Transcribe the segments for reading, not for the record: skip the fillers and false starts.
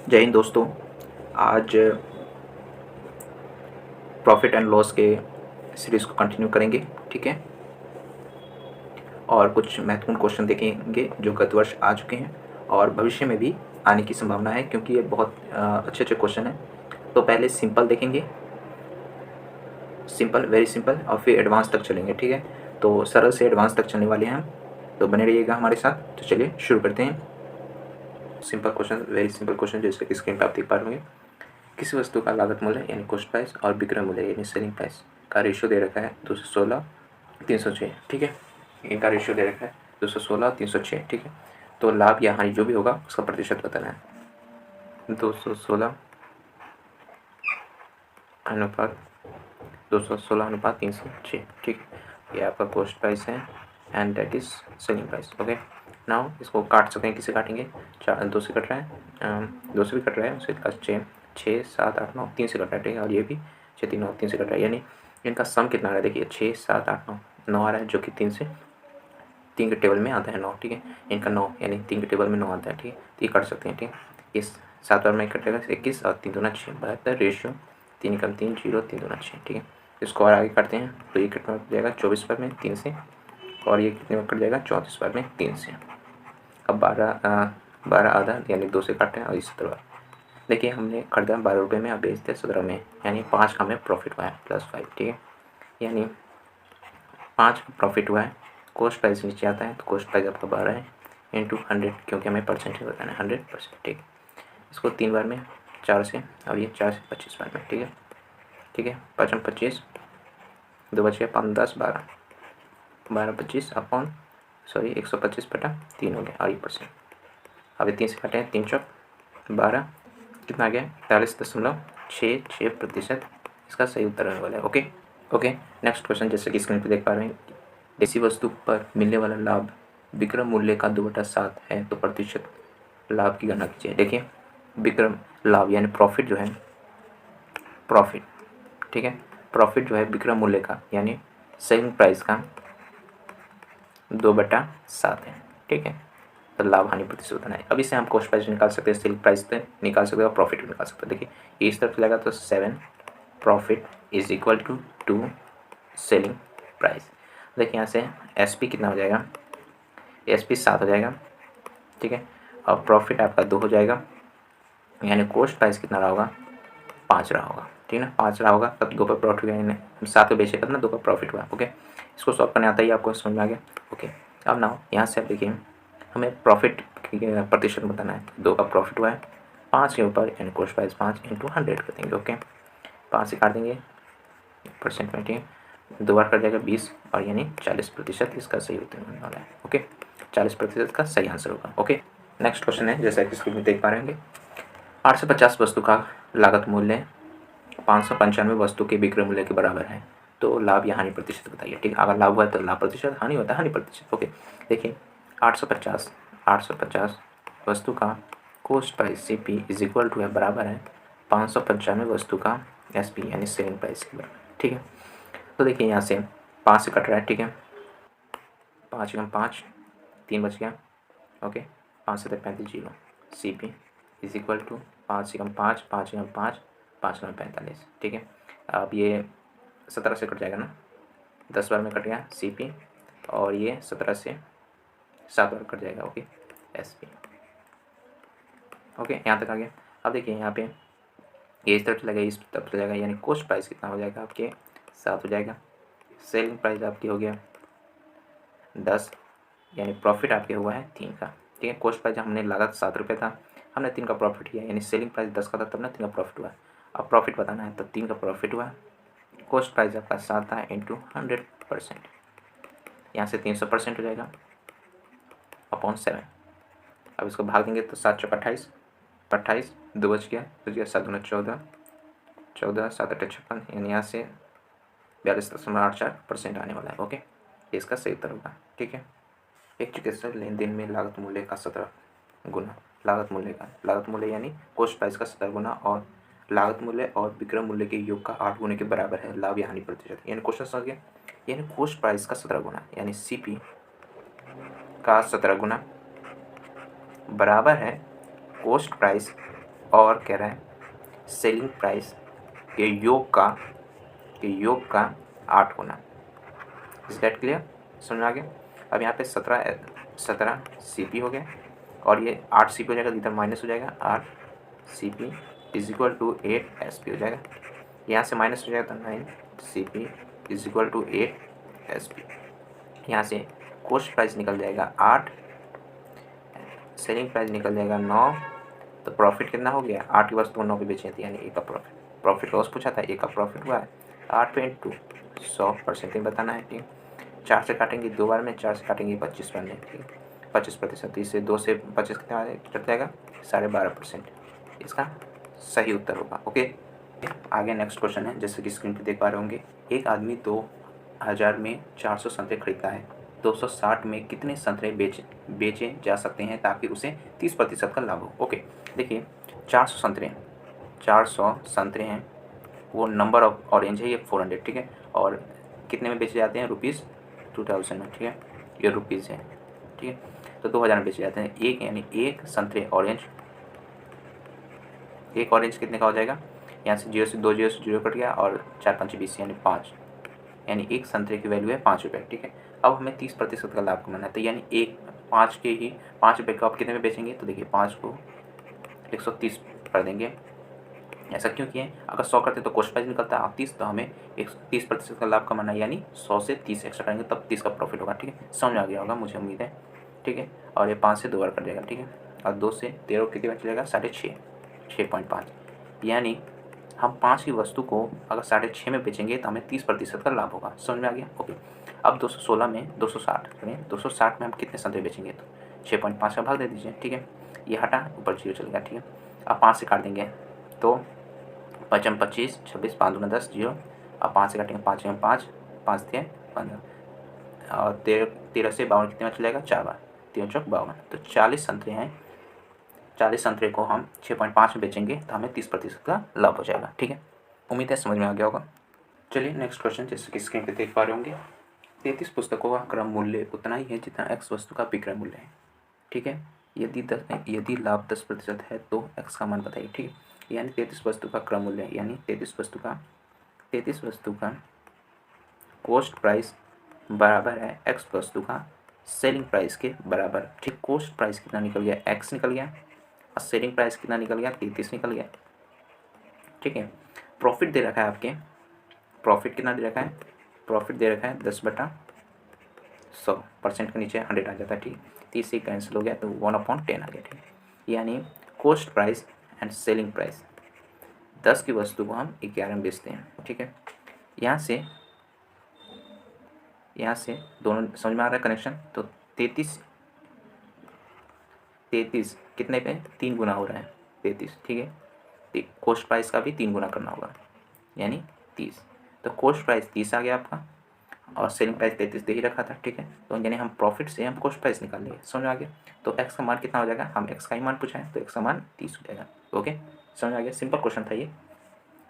जय हिंद दोस्तों। आज प्रॉफिट एंड लॉस के सीरीज़ को कंटिन्यू करेंगे, ठीक है। और कुछ महत्वपूर्ण क्वेश्चन देखेंगे जो गत वर्ष आ चुके हैं और भविष्य में भी आने की संभावना है, क्योंकि ये बहुत अच्छे अच्छे क्वेश्चन हैं। तो पहले सिंपल देखेंगे, सिंपल, वेरी सिंपल, और फिर एडवांस तक चलेंगे, ठीक है। तो सरल से एडवांस तक चलने वाले हैं हम, तो बने रहिएगा हमारे साथ। तो चलिए शुरू करते हैं। Simple question, very simple question, जैसे कि स्क्रीन पर आप देख पा रहे होंगे। किसी वस्तु का लागत मूल्य यानी कॉस्ट प्राइस और विक्रय मूल्य यानी सेलिंग प्राइस का रेशियो दे रखा है 216 306, ठीक है। इनका रेशियो दे रखा है 216 306, ठीक है। तो लाभ या हानि जो भी होगा उसका प्रतिशत बताना है। 216 अनुपात 216 अनुपात 306, ठीक है। ये आपका कॉस्ट प्राइस है and that is selling price. Okay, now इसको काट सकते हैं। किसे काटेंगे? 4 2 से कट रहा है, 2 से भी कट रहा है, उसके पास 6 6 7 8 9 3 से कट रहा है, ठीक है। और ये भी 6 3 9 3 से कट रहा है, यानी इनका सम कितना आ रहा है? देखिए 6 7 8 9 9 आ रहा है, जो कि 3 के टेबल में आता है 9, ठीक है। इनका 9 यानी 3 के टेबल में 9 आता है, ठीक है। तो ये कट सकते हैं, ठीक है। इस 7 बार में कटेगा 21 और 3 दूना 6, 72 रेशियो 3 कम 3 0 3 दूना 6, ठीक है। इसको और आगे करते हैं तो ये कितना कट जाएगा 24 बार में 3 से, और ये कितने में कट जाएगा 34 बार में 3 से। अब 12 आधा यानी 2 से काटते हैं, और इस 17 बार। देखिए हमने खरीदा 12 रुपये में, अब बेचते 17 में, यानी 5 का हमें प्रॉफिट हुआ है +5, ठीक है। यानी 5 का प्रॉफिट हुआ है। कॉस्ट प्राइस नीचे आता है तो कॉस्ट प्राइस आपका 12 है इंटू 100, क्योंकि हमें परसेंटेज बताना है 100%, ठीक है। इसको 3 बार में 4 से, और ये 4 से 25 बार में, ठीक है, ठीक है। 5 25, 2 बचे 5 10 12 12 25 अपॉन 125 बटा 3 हो गया, और ये परसेंट। अब ये 3 से काटे हैं, 3 चौक 12, कितना आ गया 41.66%। इसका सही उत्तर होने वाला है। ओके ओके, नेक्स्ट क्वेश्चन, जैसे कि स्क्रीन पर देख पा रहे हैं। किसी वस्तु पर मिलने वाला लाभ विक्रय मूल्य का 2/7 है तो प्रतिशत लाभ की गणना कीजिए। देखिए विक्रय लाभ यानी प्रॉफिट जो है, प्रॉफिट, ठीक है, प्रॉफिट जो है विक्रय मूल्य का यानी सेलिंग प्राइस का 2/7 है, ठीक है। तो लाभ हानि प्रतिशत बताना है। अब इससे हम कॉस्ट प्राइस निकाल सकते हैं, सेलिंग प्राइस से निकाल सकते हैं, और प्रॉफिट भी निकाल सकते हैं। देखिए ये इस तरफ चलेगा तो 7 profit is equal to 2 selling price. देखिए यहाँ से एस पी कितना हो जाएगा, एस पी 7 हो जाएगा, ठीक है। और प्रॉफिट आपका 2 हो जाएगा, यानी कॉस्ट प्राइस कितना रहा होगा 5 रहा होगा, ठीक है ना। 5 रहा होगा तब 2 का प्रॉफिट हुआ, यानी 7 को बेचे तब ना 2 का प्रॉफिट हुआ। ओके, इसको सॉल्व करने आता ही आपको समझ में आ गया। ओके, अब ना यहाँ से आप देखिए हमें प्रॉफिट प्रतिशत बताना है। 2 का प्रॉफिट हुआ है 5 के ऊपर, यानी कॉस्ट प्राइस 5 इंटू 100 कर देंगे। ओके, 5 से काट देंगे परसेंट में, ठीक है। 2 बार कर जाएगा 20, और यानी 40% इसका सही उत्तर होने वाला है। ओके, 40% का सही आंसर होगा। ओके, नेक्स्ट क्वेश्चन है, जैसा कि स्क्रीन में देख पा रहे होंगे। 850 वस्तु का लागत मूल्य 595 वस्तु के विक्रय मूल्य के बराबर है, तो लाभ या हानि प्रतिशत बताइए, ठीक है। अगर लाभ हुआ है तो लाभ प्रतिशत, हानि होता है हानि प्रतिशत। ओके, देखिए 850 वस्तु का cost price C P is equal to है, बराबर है 595 वस्तु का एस पी यानी सेलिंग प्राइस के बराबर, ठीक है। तो देखिए यहाँ से 5 से कट रहा है, ठीक है। 5 कम 5, 3 बच गया। ओके, 5 से 35 zero, C P is equal to 5 से कम 5, 5 कम 5, 5 कम 45, ठीक है। अब ये 17 से कट जाएगा ना, 10 बार में कट गया सी पी, और ये 17 से 7 बार कट जाएगा। Okay, S P. ओके, यहाँ तक आ गया। अब देखिए यहाँ पे ये इस तरफ चला गया, इस तरफ चला जाएगा, यानी कॉस्ट प्राइस कितना हो जाएगा आपके 7 हो जाएगा। सेलिंग प्राइस आपकी हो गया 10, यानी प्रॉफिट आपके हुआ है 3 का, ठीक है। कॉस्ट प्राइस हमने लागत 7 रुपये था, हमने 3 का प्रॉफिट किया, यानी सेलिंग प्राइस 10 का था तब ना 3 का प्रॉफिट हुआ। अब प्रॉफिट बताना है तो 3 का प्रॉफिट हुआ, कॉस्ट प्राइस आपका 7 था इंटू 100%, यहाँ से 300% हो जाएगा अपॉन 7। अब इसको भाग देंगे तो 7 चौक 28, 28 2 बच गया 7 दूना 14, 14 7 8 56, यानी यहाँ से 42.84% आने वाला है। ओके, ये इसका सही उत्तर होगा, ठीक है। एक चिकित्सक लेन देन में लागत मूल्य का 17 गुना, लागत मूल्य यानी कॉस्ट प्राइस का 17 गुना, और लागत मूल्य और विक्रय मूल्य के योग का 8 गुने के बराबर है लाभ या हानि प्रतिशत। यानी क्वेश्चन समझ गया, यानी कॉस्ट प्राइस का 17 गुना यानी सी पी का 17 गुना बराबर है कॉस्ट प्राइस और कह रहा है सेलिंग प्राइस के योग का 8 गुना। Is that clear? समझ में आ गया? अब यहाँ पे 17 CP हो गया और ये 8 CP हो जाएगा, इधर माइनस हो जाएगा, 8 CP is equal to 8 SP हो जाएगा। यहाँ से माइनस हो जाएगा तो 9 CP is equal to 8 SP। यहाँ से कॉस्ट प्राइस निकल जाएगा 8, सेलिंग प्राइस निकल जाएगा 9, तो प्रॉफिट कितना हो गया? 8 की वस्तु 9 पे बेची थी, यानी 1 का प्रॉफिट लॉस पूछा था, 1 का प्रॉफिट हुआ है। 8 पे इंटू 100% बताना है, ठीक। 4 से काटेंगे 2 बार में, 4 से काटेंगे 25 बार में, ठीक। 25%, इससे 2 से 25 कितना कट जाएगा? 12.5%। इसका सही उत्तर होगा। ओके, आगे नेक्स्ट क्वेश्चन है, जैसे कि स्क्रीन पे देख पा रहे होंगे। एक आदमी 2000 में 400 संतरे खरीदता है, 260 में कितने संतरे बेचे जा सकते हैं ताकि उसे 30% का लाभ हो? ओके, देखिए 400 संतरे हैं, वो नंबर ऑफ ऑरेंज है, ये 400, ठीक है। और कितने में बेचे जाते हैं? ₹2000 में, ठीक है। ये रुपीज़ है, ठीक है। तो 2000 में बेचे जाते हैं। एक यानी एक संतरे ऑरेंज, एक ऑरेंज कितने का हो जाएगा? यहाँ से 0 से 2 0 से 0 कट गया और 4 5 20 यानी 5, यानी एक संतरे की वैल्यू है 5 रुपये, ठीक है। अब हमें 30% का लाभ कमाना है, तो यानी एक 5 के ही 5 रुपये को आप कितने में बेचेंगे? तो देखिए 5 को 130 कर देंगे। ऐसा क्यों किए? अगर 100 करते तो कॉस्ट प्राइस निकलता है 30, तो हमें 30% का लाभ कमाना है, यानी 100 से 30 एक्स्ट्रा करेंगे तब 30 का प्रॉफिट होगा, ठीक है। समझ आ गया होगा, मुझे उम्मीद है, ठीक है। और ये 5 से 2 बार कट जाएगा, ठीक है। और 2 से 13 कितनी बार चलेगा? 6.5, 6.5, यानी हम 5 की वस्तु को अगर 6.5 में बेचेंगे तो हमें 30% का लाभ होगा। समझ में आ गया? ओके। अब 216 में 260 करें, 260 में हम कितने संतरे बेचेंगे? तो 6.5 का भाग दे दीजिए, ठीक है। ये हटा, ऊपर 0 चलेगा, ठीक है। अब 5 से काट देंगे तो 5 25, 26, 5 दूना 10, 0। अब 5 से काटेंगे, 5 में 5, 5 थे 15, और 13 से 52 कितने में चलेगा? 4 बार, 3 चौक 52, तो 40 संतरे हैं। 40 संतरे को हम 6.5 में बेचेंगे तो हमें 30% का लाभ हो जाएगा, ठीक है। उम्मीद है समझ में आ गया होगा। चलिए नेक्स्ट क्वेश्चन, जैसे कि स्क्रीन पे देख पा रहे होंगे। 33 पुस्तकों का क्रम मूल्य उतना ही है जितना x वस्तु का विक्रय मूल्य है, ठीक है। यदि लाभ 10% है तो x का मान बताइए, ठीक है। यानी 33 वस्तु का क्रम मूल्य, यानी 33 वस्तु का कॉस्ट प्राइस बराबर है x वस्तु का सेलिंग प्राइस के बराबर, ठीक। कॉस्ट प्राइस कितना निकल गया? x निकल गया, और सेलिंग प्राइस कितना निकल गया? 33 निकल गया, ठीक है। प्रॉफिट दे रखा है आपके, प्रॉफिट कितना दे रखा है? प्रॉफिट दे रखा है 10/100%, के नीचे 100 आ जाता है, ठीक। 30 से कैंसिल हो गया तो 1/10 आ गया, ठीक। यानी cost price and selling price, 10 की वस्तु को हम 11 में बेचते हैं, ठीक है। यहाँ से दोनों समझ में आ रहा है कनेक्शन? तो 33 कितने पे? 3 गुना हो रहा है 33, ठीक है। कॉस्ट प्राइस का भी 3 गुना करना होगा, यानी 30। तो कॉस्ट प्राइस 30 आ गया आपका, और सेलिंग प्राइस 33 दे ही रखा था, ठीक है। तो यानी हम प्रॉफिट से हम कॉस्ट प्राइस निकाल लेंगे। समझ में आ गया? तो एक्स का मान कितना हो जाएगा? हम एक्स का ही मान पूछा है तो एक्स का मान 30 हो जाएगा। ओके, समझ में आ गया? सिंपल क्वेश्चन था ये।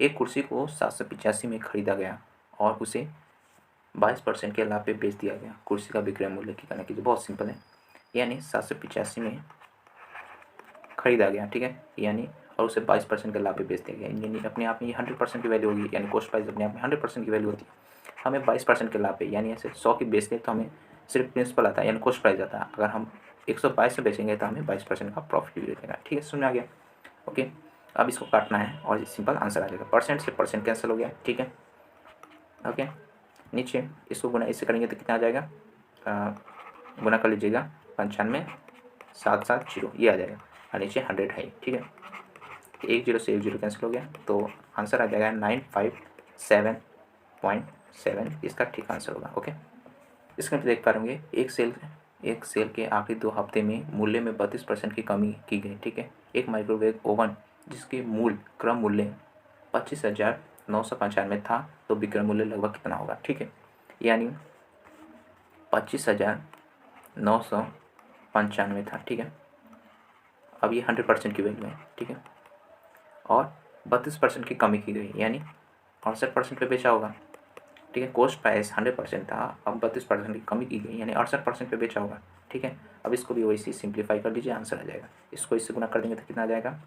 एक कुर्सी को 785 में खरीदा गया और उसे 22% के लाभ पे बेच दिया गया। कुर्सी का विक्रय मूल्य की गणना कीजिए। बहुत सिंपल है, यानी 785 में खरीदा गया, ठीक है, यानी और उसे 22% के लाभ पे बेच दिया गया, यानी अपने आप में ये 100% की वैल्यू होगी, यानी कॉस्ट प्राइस अपने आप में 100% की वैल्यू होती है। हमें 22% के लाभ पे, यानी ऐसे 100 की बेचते तो हमें सिर्फ प्रिंसिपल आता है, यानी कॉस्ट प्राइस आता है। अगर हम 122 से बेचेंगे तो हमें 22% का प्रॉफिट भी मिलेगा, ठीक है। समझ आ गया? ओके, अब इसको काटना है और ये सिंपल आंसर आ जाएगा। परसेंट से परसेंट कैंसिल हो गया, ठीक है। ओके, नीचे इसको गुना इससे करेंगे तो कितना आ जाएगा? गुना कर लीजिएगा, 95 770 ये आ जाएगा, और नीचे 100 है, ठीक है। 1 0 से 1 0 कैंसिल हो गया, तो आंसर आ जाएगा 957.7, इसका ठीक आंसर होगा। ओके, इसमें आप देख पा रहे होंगे एक सेल के आखिरी 2 हफ्ते में मूल्य में 32% की कमी की गई, ठीक है। एक माइक्रोवेव ओवन जिसके मूल क्रम मूल्य 25,995 था, तो विक्रय मूल्य लगभग कितना होगा, ठीक है। यानी 25,995 था, ठीक है। अब ये 100% की वैल्यू है, ठीक है, और 32% की कमी की गई, यानी 68% पे बेचा होगा, ठीक है। कॉस्ट प्राइस 100% था, अब 32% की कमी की गई, यानी 68% पे बेचा होगा, ठीक है। अब इसको भी वैसे ही सिंप्लीफाई कर लीजिए, आंसर आ जाएगा। इसको इससे गुना कर देंगे तो कितना आ जाएगा?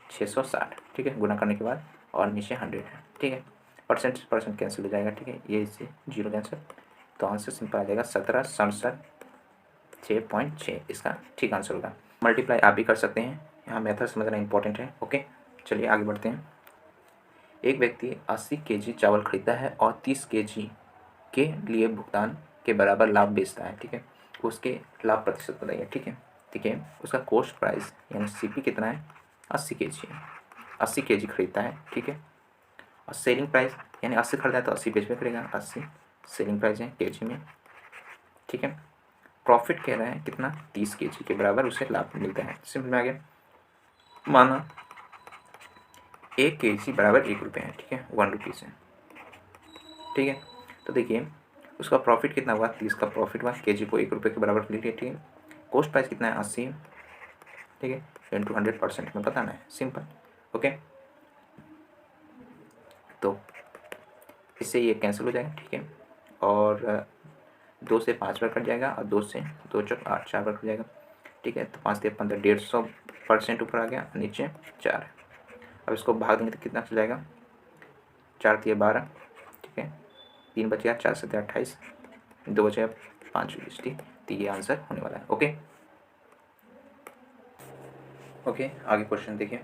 660, ठीक है, गुना करने के बाद और नीचे 100 है, ठीक है। परसेंट कैंसिल हो जाएगा, ठीक है, ये इससे 0 कैंसिल, तो आंसर सिंपल आ जाएगा 1767.6 इसका ठीक आंसर होगा। मल्टीप्लाई आप भी कर सकते हैं, यहाँ मेथड समझना इंपॉर्टेंट है। ओके, चलिए आगे बढ़ते हैं। एक व्यक्ति 80 केजी चावल खरीदता है और 30 केजी के लिए भुगतान के बराबर लाभ बेचता है, ठीक है। उसके लाभ प्रतिशत बताइए, ठीक है। उसका कॉस्ट प्राइस यानी सीपी कितना है, 80 केजी है, 80 केजी खरीदता है, ठीक है। और सेलिंग प्राइस यानी 80 खरीदा है तो 80 पेज में खरीदेगा, 80 सेलिंग प्राइस है केजी में, ठीक है। प्रॉफिट कह रहा है कितना, 30 केजी के बराबर उसे लाभ मिलता है। सिंपल में आ गया, माना 1 केजी बराबर 1 रुपये है, ठीक है, 1 रुपीज़ है, ठीक है। तो देखिए उसका प्रॉफिट कितना हुआ, 30 का प्रॉफिट हुआ, केजी को 1 रुपये के बराबर ले लिया, ठीक है। कॉस्ट प्राइस कितना है, 80 है, ठीक है, इंटू 100% में बताना है, सिंपल। ओके, तो इससे ये कैंसिल हो जाएगा, ठीक है। और 2 से 5 बार कट जाएगा और 2 से 2 चौक 8 4 बार कट जाएगा, ठीक है। तो 5 से 15 150% ऊपर आ गया, नीचे 4 है। अब इसको भाग देंगे तो कितना चल जाएगा, 4 3 12, ठीक है, 3 बचेगा, 4 7 28, 2 बचेगा 5 20, ठीक। तो ये आंसर होने वाला है। ओके ओके, आगे क्वेश्चन देखिए।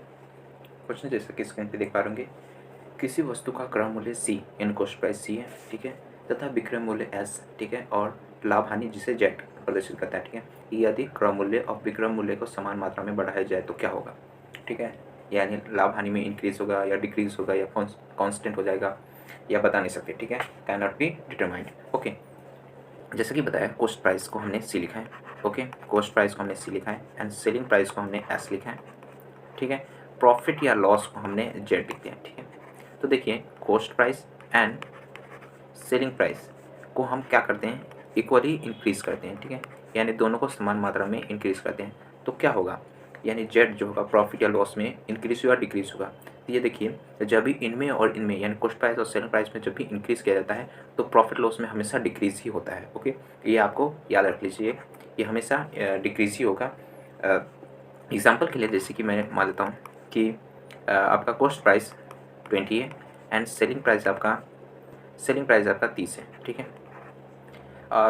क्वेश्चन जैसे कि स्क्रीन पे देख पा रहे होंगे, किसी वस्तु का क्रय मूल्य C in cost price C है, ठीक है, तथा विक्रय मूल्य S, ठीक है, और लाभ हानि जिसे Z प्रदर्शित करता है, ठीक है। यदि क्रय मूल्य और विक्रय मूल्य को समान मात्रा में बढ़ाया जाए तो क्या होगा, ठीक है। यानी लाभ हानि में इंक्रीज होगा या डिक्रीज होगा या कांस्टेंट हो जाएगा या बता नहीं सकते, ठीक है, can not be determined. Okay, जैसे कि बताया कॉस्ट प्राइस को हमने C लिखा है, ओके, कॉस्ट प्राइस को हमने C लिखा है एंड सेलिंग प्राइस को हमने S लिखा है, ठीक है। प्रॉफिट या लॉस को हमने Z लिख दिया, ठीक है। तो देखिए cost price and selling price को हम क्या करते हैं, इक्वली इंक्रीज करते हैं, ठीक है, यानी दोनों को समान मात्रा में इंक्रीज करते हैं। तो क्या होगा, यानी जेड जो होगा प्रॉफिट या लॉस में इंक्रीज होगा डिक्रीज होगा। तो ये देखिए जब भी इनमें और इनमें यानी कॉस्ट प्राइस और सेलिंग प्राइस में जब भी इंक्रीज किया जाता है तो प्रॉफिट लॉस में हमेशा डिक्रीज ही होता है। ओके, ये आपको याद रख लीजिए, ये हमेशा डिक्रीज ही होगा। एग्जाम्पल के लिए जैसे कि मैं मान लेता हूँ कि आपका कॉस्ट प्राइस 20 है एंड सेलिंग प्राइस आपका 30 है, ठीक है।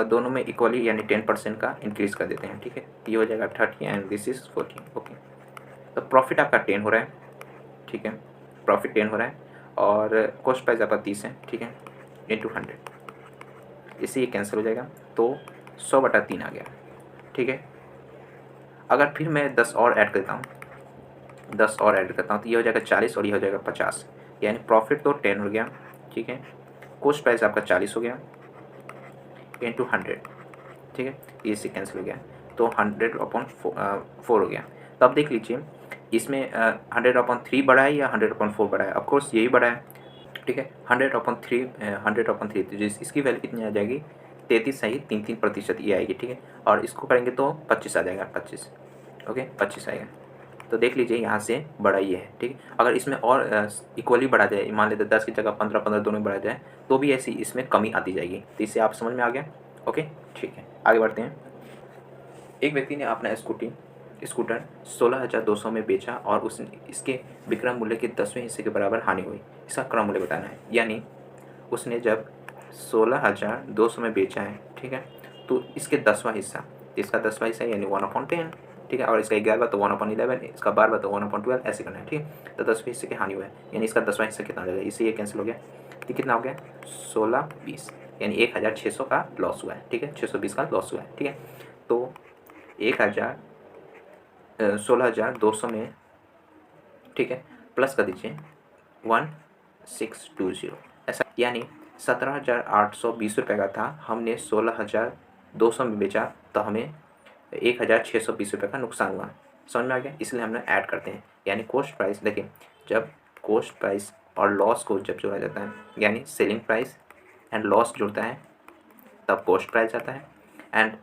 दोनों में इक्वली यानी 10% का इंक्रीज कर देते हैं, ठीक है। ये हो जाएगा 30 एंड दिस इज 40। ओके, तो प्रॉफिट आपका 10 हो रहा है, ठीक है, प्रॉफिट 10 हो रहा है और कॉस्ट प्राइस आपका 30 है, ठीक है, इंटू 100, इससे ये कैंसिल हो जाएगा तो 100/3 आ गया, ठीक है। अगर फिर मैं 10 और ऐड करता हूँ, 10 और ऐड करता हूँ तो ये हो जाएगा 40 और ये हो जाएगा 50, यानी प्रॉफिट तो 10 हो गया, ठीक है, कॉस्ट प्राइस आपका 40 हो गया इंटू 100, ठीक है, ये से कैंसिल हो गया तो 100/4 हो गया। तो अब देख लीजिए इसमें 100/3 बड़ा है या 100/4 बड़ा है, ऑफकोर्स यही बड़ा है, ठीक है। 100/3 तो इसकी वैल्यू कितनी आ जाएगी, 33 सही 3% ये आएगी, ठीक है। और इसको करेंगे तो 25 आ जाएगा, 25, ओके 25 आएगा। तो देख लीजिए यहाँ से बड़ा ये है, ठीक है। अगर इसमें और इक्वली बढ़ा जाए, मान लेते 10 की जगह 15 दोनों बढ़ा जाए तो भी ऐसी इसमें कमी आती जाएगी। तो इससे आप समझ में आ गया। ओके, ठीक है, आगे बढ़ते हैं। एक व्यक्ति ने अपना स्कूटर 16,200 में बेचा और उसने इसके विक्रय मूल्य के 10वें हिस्से के बराबर हानि हुई। इसका क्रय मूल्य बताना है, यानी उसने जब 16,200 में बेचा है, ठीक है, तो इसके 10वां हिस्सा, इसका 10वां हिस्सा यानी 1/10, ठीक है, और इसका 11 तो 1/11, इसका 12 तो 1/12, ऐसे करना है, ठीक है। तो 10वें हिस्से की हानि हुआ है, यानी इसका 10वां हिस्सा कितना हो जाएगा, इससे ये कैंसिल हो गया। तो कितना हो गया, 1620, यानी 1,600 का लॉस हुआ है, ठीक है, 620 का लॉस हुआ है, ठीक है। तो 16,200 में, ठीक है, प्लस कर दीजिए 1620, ऐसा, यानी 17,820 रुपये का था, हमने 16,200 में बेचा तो हमें 1,620 रुपये का नुकसान हुआ। समझ में आ गया, इसलिए हम ऐड करते हैं, यानी कॉस्ट प्राइस, देखिए जब कॉस्ट प्राइस और लॉस को जब जोड़ा जाता है, यानी सेलिंग प्राइस एंड लॉस जुड़ता है तब कॉस्ट प्राइस आता है, एंड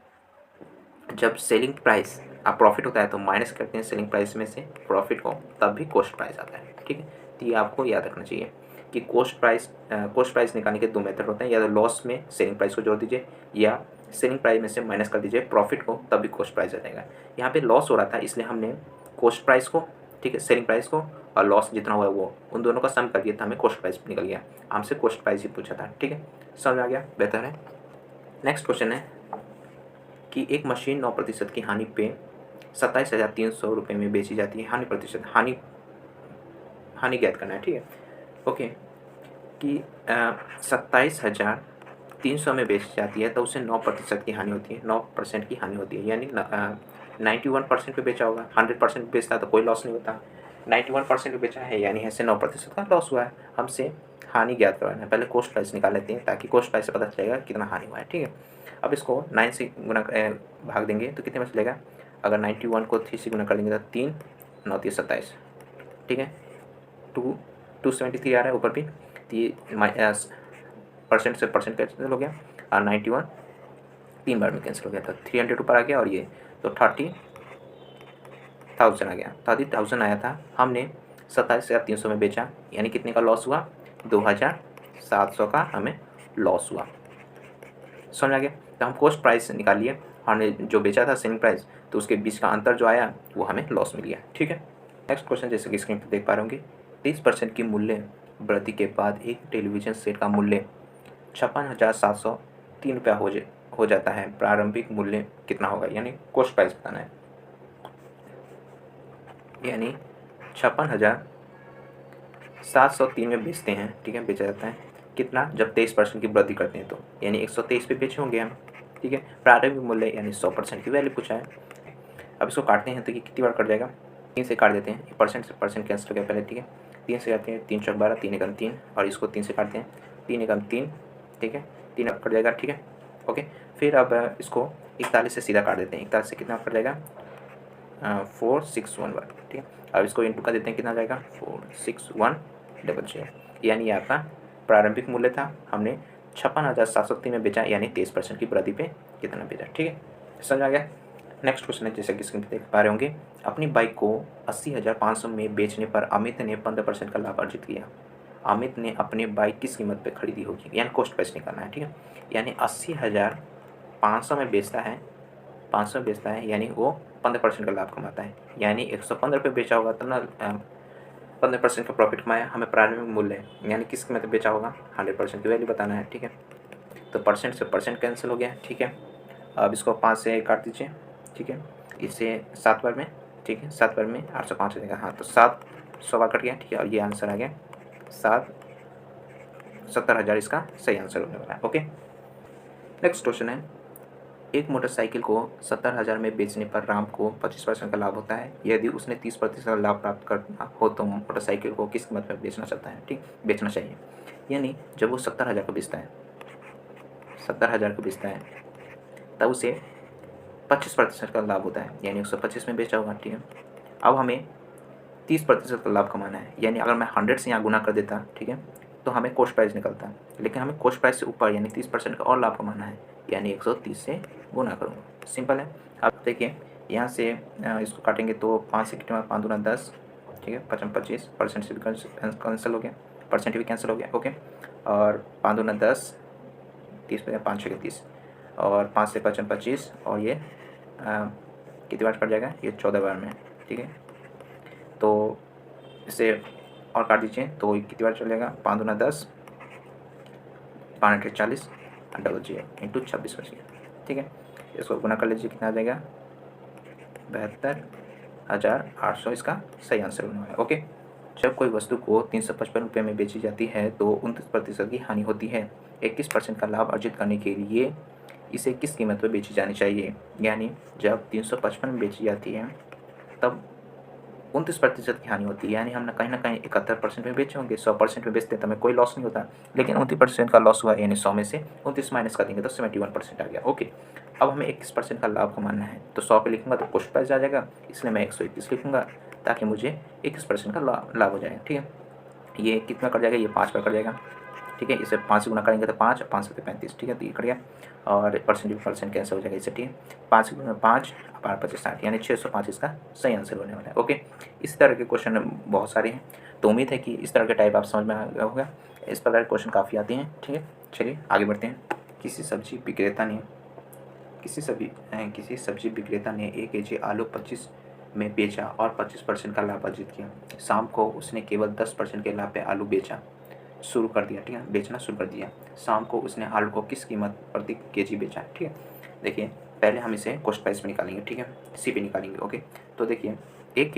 जब सेलिंग प्राइस आप प्रॉफिट होता है तो माइनस करते हैं सेलिंग प्राइस में से प्रॉफिट को, तब भी कॉस्ट प्राइस आता है, ठीक है। तो ये आपको याद रखना चाहिए कि कॉस्ट प्राइस निकालने के 2 मेथड होते हैं, या तो लॉस में सेलिंग प्राइस को जोड़ दीजिए या सेलिंग प्राइस में से माइनस कर दीजिए प्रॉफिट को, तब भी कॉस्ट प्राइस आ जाएगा। यहाँ पे लॉस हो रहा था इसलिए हमने कॉस्ट प्राइस को ठीक है, सेलिंग प्राइस को और लॉस जितना हुआ वो उन दोनों का सम कर दिया तो हमें कॉस्ट प्राइस निकल गया। हमसे कॉस्ट प्राइस ही पूछा था। ठीक है, समझ आ गया, बेहतर है। नेक्स्ट क्वेश्चन है कि एक मशीन 9% की हानि पे 27,300 रुपये में बेची जाती है। हानि प्रतिशत, हानि ज्ञात करना है। ठीक है, ओके, कि 27,300 में बेची जाती है तो उसे 9% की हानि होती है, 9% की हानि होती है, यानी 91% पे बेचा होगा। 100% बेचता तो कोई लॉस नहीं होता, 91% पे बेचा है यानी ऐसे 9% का लॉस हुआ है। हमसे हानि ज्ञात करवाना है। पहले कॉस्ट प्राइस निकाल लेते हैं ताकि कॉस्ट प्राइस से पता चलेगा कितना हानि हुआ है। ठीक है, अब इसको 9 से भाग देंगे तो कितने में चलेगा। अगर 91 को 3 से गुना कर देंगे तो 3 9 3 27। ठीक है, 273 आ रहा है ऊपर भी, परसेंट से परसेंट कैंसिल हो गया और 91 3 बार में कैंसिल हो गया, तो 300 ऊपर आ गया और ये तो 30,000 आ गया। 30,000 आया था, हमने 27,300 में बेचा, यानी कितने का लॉस हुआ, 2,700 का हमें लॉस हुआ। समझ आ गया। तो हम कॉस्ट प्राइस निकाल लिए, हमने जो बेचा था सेलिंग प्राइस, तो उसके बीच का अंतर जो आया वो हमें लॉस मिल गया। ठीक है, नेक्स्ट क्वेश्चन जैसे कि स्क्रीन पर देख पा रहे होंगे, 30% की मूल्य वृद्धि के बाद एक टेलीविज़न सेट का मूल्य 56,703 रुपया हो जाता है। प्रारंभिक मूल्य कितना होगा, यानी कॉस्ट प्राइस बताना है। यानी 56,703 में बेचते हैं। ठीक है, बेचा जाता है कितना, जब 23% की वृद्धि करते हैं तो, यानी 123 पे बेचे होंगे हम। ठीक है, प्रारंभिक मूल्य यानी 100% की वैल्यू पूछा है। अब इसको काटते हैं तो ये कितनी बार कट जाएगा, 3 से काट देते हैं, परसेंट से परसेंट कैंसिल हो गया पहले। ठीक है, 3 से काटते हैं, 3 चौक 12, 3 एकम 3, और इसको 3 से काटते हैं, 3 एकम 3। ठीक है, 3 कट जाएगा। ठीक है, ओके, फिर अब इसको 41 से सीधा काट देते हैं, 41 से कितना कट जाएगा, 4611। ठीक है, अब इसको इंटू कर देते हैं, कितना जाएगा, 46,100। यानी ये आपका प्रारंभिक मूल्य था, हमने 56,703 में बेचा, यानी 23% की वृद्धि पे कितना बेचा। ठीक है, समझ आ गया। नेक्स्ट क्वेश्चन है, जैसे कि स्क्रीन पर देख पा रहे होंगे, अपनी बाइक को 80,500 में बेचने पर अमित ने 15% का लाभ अर्जित किया। अमित ने अपनी बाइक किस कीमत पे खरीदी होगी, यानी कॉस्ट प्राइस निकालना है। ठीक है, यानी 80,500 में बेचता है, 500 बेचता है, यानी वो 15% का लाभ कमाता है, यानी 115 पे बेचा होगा तब ना 15% का प्रॉफिट कमाया। हमें प्रारंभिक मूल्य यानी किस कीमत पे बेचा होगा, 100% की वैल्यू बताना है। ठीक है, तो परसेंट से परसेंट कैंसिल हो गया। ठीक है, अब इसको 5 से काट दीजिए। ठीक है, इसे 7 बार में, ठीक है, 7 बार में 805 हो जाएगा। हाँ, तो 700 बार कट गया। ठीक है, और ये आंसर आ गया 70,000 इसका सही आंसर होने वाला है। ओके, नेक्स्ट क्वेश्चन है, एक मोटरसाइकिल को 70,000 में बेचने पर राम को 25% का लाभ होता है। यदि उसने 30% का लाभ प्राप्त करना हो तो मोटरसाइकिल को किस कीमत में बेचना चाहता है, ठीक, बेचना चाहिए। यानी जब वो 70,000 को बेचता है, 70,000 को बेचता है, तब उसे 25% का लाभ होता है, यानी 125 में बेचा होगा। ठीक है, अब हमें 30% का लाभ कमाना है, यानी अगर मैं 100 से यहाँ गुना कर देता, ठीक है, तो हमें कॉस्ट प्राइस निकलता है, लेकिन हमें कॉस्ट प्राइस से ऊपर यानी 30% का और लाभ कमाना है, यानी 130 से गुना करूँगा। सिंपल है। अब देखिए यहाँ से इसको काटेंगे तो 5 से कितना, 5 दूना 10, ठीक है, 55 25, परसेंट से भी कैंसिल हो गया, परसेंट भी कैंसिल हो गया। ओके, और 5 दूना 10, 30 पे 5 6 30, और 5 से 55 25, और ये कितनी बार कट जाएगा, ये 14 बार में। ठीक है, तो इसे और काट दीजिए तो कितनी बार चलेगा, 5 दूना 10, 5 40, डबल 0 इंटू 26 बच गया। ठीक है, इसको गुना कर लीजिए, कितना आ जाएगा, 72,800 इसका सही आंसर होने वाला है। ओके, जब कोई वस्तु को 355 रुपये में बेची जाती है तो 29% की हानि होती है। 21% का लाभ अर्जित करने के लिए इसे किस कीमत पर बेची जानी चाहिए। यानी जब 355 में बेची जाती है तब 29% की हानि होती है, यानी हम कहीं ना कहीं 71% में बेचे होंगे। 100% में बेचते हैं तो हमें कोई लॉस नहीं होता, लेकिन 29% का लॉस हुआ, यानी 100 में से 29 माइनस कर देंगे तो 71% आ गया। ओके, अब हमें 21% का लाभ कमाना है, तो 100 पे लिखूंगा तो कॉस्ट प्राइस आ जाएगा, इसलिए मैं 121 लिखूंगा ताकि मुझे 21% का लाभ हो जाएगा। ठीक है, ये कितना कर जाएगा, ये 5 पर कर जाएगा। ठीक है, इसे 5 से गुना करेंगे तो 5, 5 से 35। ठीक है, तो ये कट गया, और परसेंट कैंसिल हो जाएगा इससे। ठीक है, 5 से गुना 5, 5 5 60, यानी 605 इसका सही आंसर होने वाला है। ओके, इस तरह के क्वेश्चन बहुत सारे हैं, तो उम्मीद है कि इस तरह के टाइप आप समझ में आ गया होगा। इस प्रकार के क्वेश्चन काफ़ी आते हैं। ठीक है, चलिए आगे बढ़ते हैं। किसी सब्जी विक्रेता ने 1 kg आलू 25 में बेचा और 25% का लाभ अर्जित किया। शाम को उसने केवल 10% के लाभ पे आलू बेचा शुरू कर दिया, ठीक है, बेचना शुरू कर दिया। शाम को उसने आलू को किस कीमत प्रति केजी बेचा, ठीक है। देखिए पहले हम इसे कॉस्ट प्राइस में निकालेंगे, ठीक है, सीपी निकालेंगे। ओके, तो देखिए 1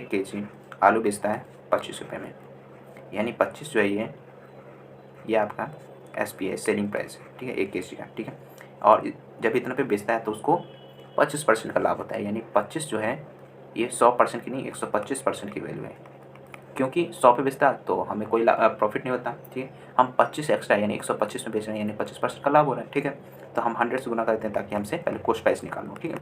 केजी आलू बेचता है 25 रुपये में, यानी 25 जो है ये आपका SPI है, सेलिंग प्राइस है, ठीक है, 1 केजी का, ठीक है। और जब इतना पे बेचता है तो उसको 25% का लाभ होता है, यानी 25 जो है ये 100% की नहीं 125% की वैल्यू है, क्योंकि 100 पे बेचता तो हमें कोई प्रॉफिट नहीं होता, ठीक है। हम 25 एक्स्ट्रा यानी 125 में बेच रहे हैं, यानी 25% का लाभ हो रहा है, ठीक है। तो हम 100 से गुना करते हैं ताकि हमसे पहले कॉस्ट प्राइस निकाल लो, ठीक है।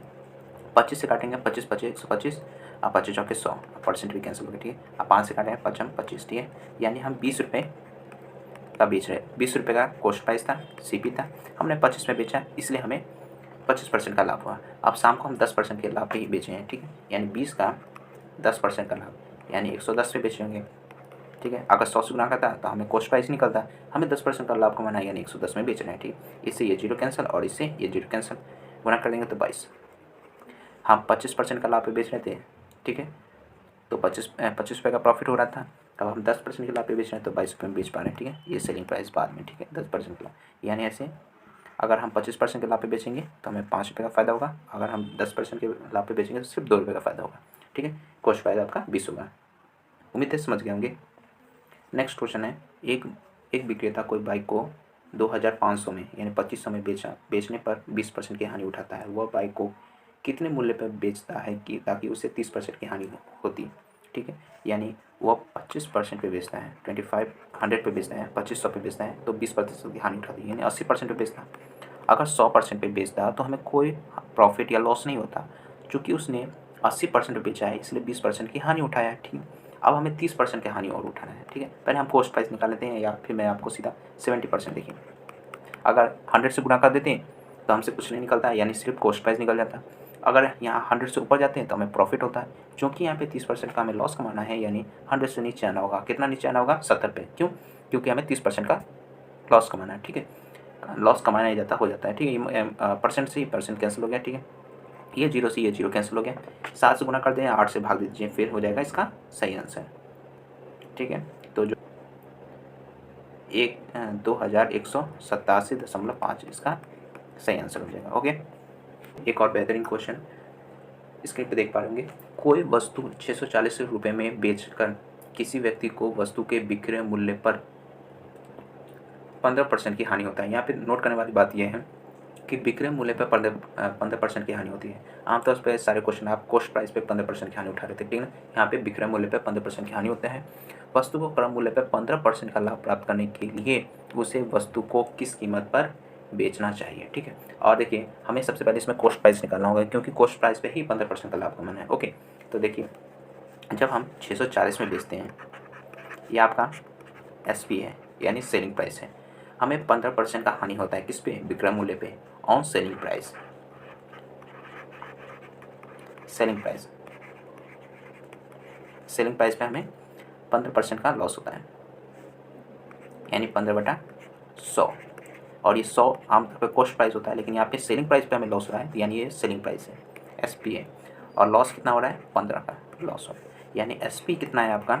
25 से काटेंगे, 25 25 125, 25 चौके 100, परसेंट भी कैंसिल हो गया, ठीक है। अब 5 से काटेंगे 5 25, ठीक है, यानी हम 20 रुपये का बेच रहे हैं। 20 रुपये का कॉस्ट प्राइस था, CP था, हमने 25 में बेचा, इसलिए हमें 25% का लाभ हुआ। अब शाम को हम 10% के लाभ पे ही बेचे हैं, ठीक है, यानी 20 का 10% का लाभ, यानी 110 पे बेचे होंगे, ठीक है। अगर 100 से गुना करता तो हमें कॉस्ट प्राइस निकलता, हमें 10% का लाभ कमाना है, यानी 110 में बेच रहे हैं, ठीक है। इससे ये 0 कैंसिल और इससे ये 0 कैंसिल, गुना कर देंगे तो 22। हम 25% का लाभ पे बेच रहे थे, ठीक है, तो 25 रुपये का प्रॉफिट हो रहा था। अब हम 10% के लाभ पे बेच रहे हैं तो 22 रुपये में बेच पा रहे हैं, ठीक है। ये सेलिंग प्राइस बाद में, ठीक है, 10% के लाभ, यानी ऐसे अगर हम 25% के लाभ पे बेचेंगे तो हमें 5 रुपये का फ़ायदा होगा, अगर हम 10% के लाभ पे बेचेंगे तो सिर्फ 2 रुपये का फ़ायदा होगा, ठीक है। कॉस्ट प्राइस आपका 20 होगा। उम्मीद है समझ गए होंगे। नेक्स्ट क्वेश्चन है, एक विक्रेता कोई बाइक को 2500 में यानी 2500 में बेचने पर 20% की हानि उठाता है। वह बाइक को कितने मूल्य पर बेचता है कि ताकि उसे 30% की हानि होती, ठीक है। यानी वह 25% पे बेचता है, 2500 पे बेचता है, 2500 पे बेचता है तो 20% की हानि उठाती है, यानी 80% पे बेचता। अगर 100% पे बेचता तो हमें कोई प्रॉफिट या लॉस नहीं होता, चूँकि उसने 80% पे बेचा है इसलिए 20% की हानि उठाया है, ठीक है। अब हमें 30% की हानि और उठाना है, ठीक है। पहले हम कॉस्ट प्राइस निकाल लेते हैं या फिर मैं आपको सीधा 70%, देखिए अगर 100 से गुणा कर देते हैं तो हमसे कुछ नहीं निकलता है, यानी सिर्फ कॉस्ट प्राइस निकल जाता है। अगर यहाँ 100 से ऊपर जाते हैं तो हमें प्रॉफिट होता है, क्योंकि यहाँ पे 30% का हमें लॉस कमाना है, यानी 100 से नीचे आना होगा। कितना नीचे आना होगा? 70 पे। क्यों? क्योंकि हमें 30% का लॉस कमाना है, ठीक है। लॉस कमाना ही जाता हो जाता है, ठीक है। परसेंट से ही परसेंट कैंसिल हो गया, ठीक है। ये 0 से ये 0 कैंसिल हो गया। 7 से गुना कर दें, 8 से भाग दीजिए, फिर हो जाएगा इसका सही आंसर, ठीक है। तो जो 2187.5 इसका सही आंसर हो जाएगा। ओके, एक और बेहतरीन क्वेश्चन स्क्रीन पे देख पा रहे होंगे। कोई वस्तु 640 रुपये में बेचकर किसी व्यक्ति को वस्तु के विक्रय मूल्य पर 15% की हानि होता है। यहाँ पे नोट करने वाली बात यह है कि विक्रय मूल्य पर 15% की हानि होती है। आमतौर पर सारे क्वेश्चन आप कॉस्ट प्राइस पे 15% की हानि उठा रहे थे, ठीक है ना। यहाँ पे विक्रय मूल्य पर 15% की हानि होता है। वस्तु को क्रय मूल्य पर 15% का लाभ प्राप्त करने के लिए उसे वस्तु को किस कीमत पर बेचना चाहिए, ठीक है। और देखिए हमें सबसे पहले इसमें कॉस्ट प्राइस निकालना होगा, क्योंकि कॉस्ट प्राइस पे ही 15% का लाभ कमाना है। ओके, तो देखिए जब हम 640 में बेचते हैं, ये आपका SP है, यानी सेलिंग प्राइस है। हमें 15% का हानि होता है किस पे? विक्रय मूल्य पे, on selling price. Selling price पे हमें 15% का लॉस होता है, यानी 15/100। और ये 100 आमतौर पर कॉस्ट प्राइस होता है, लेकिन यहाँ पे सेलिंग प्राइस पे हमें लॉस हो रहा है, यानी ये सेलिंग प्राइस है, SP है। और लॉस कितना हो रहा है? 15 का लॉस हो रहा है, यानी SP कितना है आपका?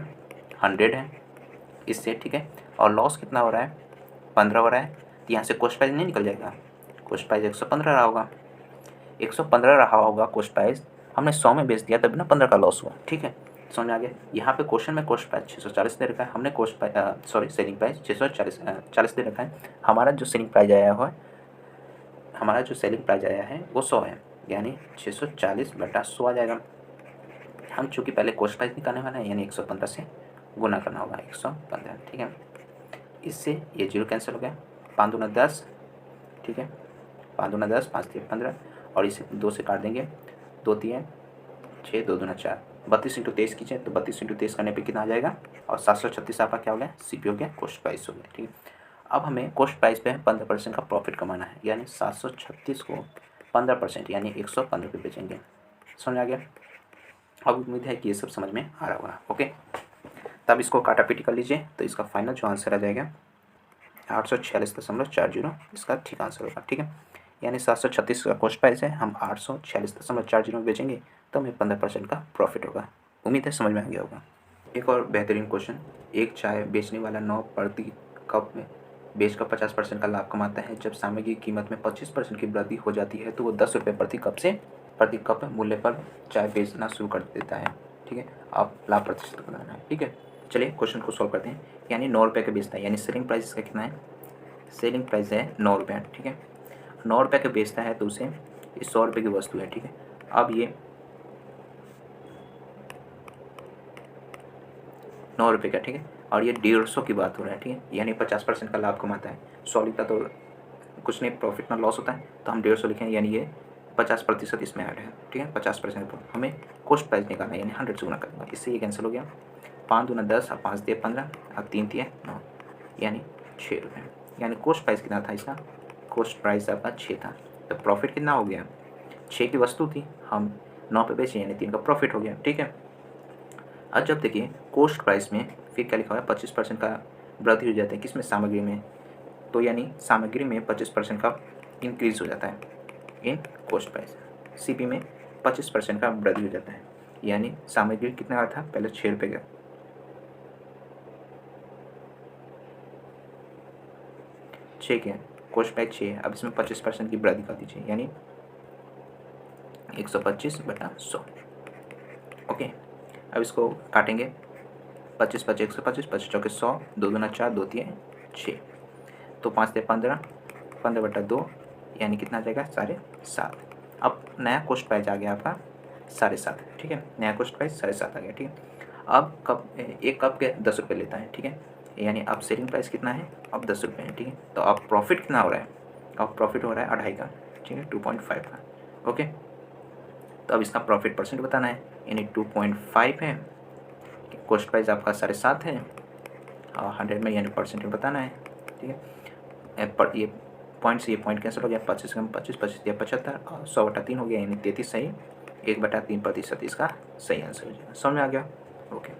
100 है इससे, ठीक है। और लॉस कितना हो रहा है? 15 हो रहा है। तो यहाँ से कॉस्ट प्राइस नहीं निकल जाएगा, कॉस्ट प्राइस 115 रहा होगा, 115 रहा होगा कॉस्ट प्राइस। हमने 100 में बेच दिया तभी ना 15 का लॉस हुआ, ठीक है। समझ में आ गया। यहाँ पे क्वेश्चन में कॉस्ट प्राइस 640 दे रखा है, हमने कॉस्ट प्राइस सेलिंग प्राइस 640 दे रखा है। हमारा जो सेलिंग प्राइस आया है वो 100 है, यानी 640/100 आ जाएगा। हम चूँकि पहले कॉस्ट प्राइस निकालने वाला है, यानी 115 से गुना करना होगा, 115, ठीक है। इससे ये 0 कैंसिल हो गया, 5 दूना 10, ठीक है, 5 दूना 10, 5 3 15, और इसे 2 से काट देंगे, 2 3 6, 2 दूना 4, 32 × 23 कीजिए तो 32 × 23 करने पे कितना आ जाएगा? और 736 आपका क्या हो गया? CP हो गया, कॉस्ट प्राइस हो गया, ठीक है। अब हमें कॉस्ट प्राइस पे 15% का प्रॉफिट कमाना है, यानी 736 को 15% यानी 115 पे बेचेंगे। समझ आ गया? अब उम्मीद है कि ये सब समझ में आ रहा होगा। ओके, तब इसको काटापीटी कर लीजिए तो इसका फाइनल जो आंसर आ जाएगा 846.40 इसका ठीक आंसर होगा, ठीक है। यानी 736 का कॉस्ट प्राइस है, हम 846.40 में बेचेंगे तो हमें 15% का प्रॉफिट होगा। उम्मीद है समझ में आ गया होगा। एक और बेहतरीन क्वेश्चन, एक चाय बेचने वाला 9 प्रति कप में बेचकर 50% का लाभ कमाता है। जब सामग्री की कीमत में 25% की वृद्धि हो जाती है तो वो 10 रुपये प्रति कप मूल्य पर चाय बेचना शुरू कर देता है। ठीक है, आप लाभ प्रतिशत बनाना है। ठीक है, चलिए क्वेश्चन को सॉल्व करते हैं। यानी 9 रुपये का बेचता है, यानी सेलिंग प्राइस इसका कितना है, सेलिंग प्राइस है 9 रुपये। ठीक है, 9 रुपये का बेचता है तो उसे 100 रुपये की वस्तु है। ठीक है, अब ये 9 रुपये का, ठीक है, और ये 150 की बात हो रहा है। ठीक है, यानी 50% का लाभ कमाता है। 100 लिखता तो कुछ नहीं, प्रॉफिट ना लॉस होता है, तो हम 150 लिखें, यानी ये 50% इसमें ऐड है। ठीक है, 50% हमें कॉस्ट प्राइस निकालना है, यानी 100 से गुना करना। इससे ये कैंसिल हो गया, 5 दूना 10 और 5 दिए 15 और 3 दिए 9, यानी 6 रुपये। यानी कॉस्ट प्राइस कितना था इसका, कॉस्ट प्राइस आपका 6 था। तो प्रॉफिट कितना हो गया, 6 की वस्तु थी, हम 9 पे बेचे, यानी 3 का प्रॉफिट हो गया। ठीक है, अब जब देखिए कॉस्ट प्राइस में फिर क्या लिखा हुआ है, 25% का वृद्धि हो जाता है, किसमें, सामग्री में, तो यानी सामग्री में 25% का इंक्रीज हो जाता है इन कॉस्ट प्राइस। सीपी में 25% का वृद्धि हो जाता है, यानी सामग्री कितना का था, पहले 6 रुपये का, 6 के कॉस्ट प्राइस 6, अब इसमें 25% की वृद्धि कर दीजिए, यानी 125/100। ओके, अब इसको काटेंगे, 25 25 125, 25 चौके 100, 2 दूना 4, 2 तिये 6, तो 5 से 15, 15/2, यानी कितना आ जाएगा, 7.5। अब नया कॉस्ट प्राइस आ गया आपका 7.5। ठीक है, नया कॉस्ट प्राइस 7.5 आ गया। ठीक है, अब कप, एक कप के 10 रुपये लेता है। ठीक है, यानी अब सेलिंग प्राइस कितना है, अब 10 रुपये है। ठीक है, तो अब प्रॉफिट कितना हो रहा है, अब प्रॉफिट हो रहा है 2.5 का। ठीक है, 2.5 का। ओके, तो अब इसका प्रॉफिट परसेंट बताना है, यानी 2.5 है, कॉस्ट प्राइस आपका 7.5 है, और 100 में यानी परसेंट में बताना है। ठीक है, पर ये पॉइंट से ये पॉइंट कैंसिल हो गया, 25 कम 25, 25 दिया 75 और 100/3 हो गया, यानी 33 सही, 1/3% इसका सही आंसर हो जाएगा। समझ में आ गया। ओके।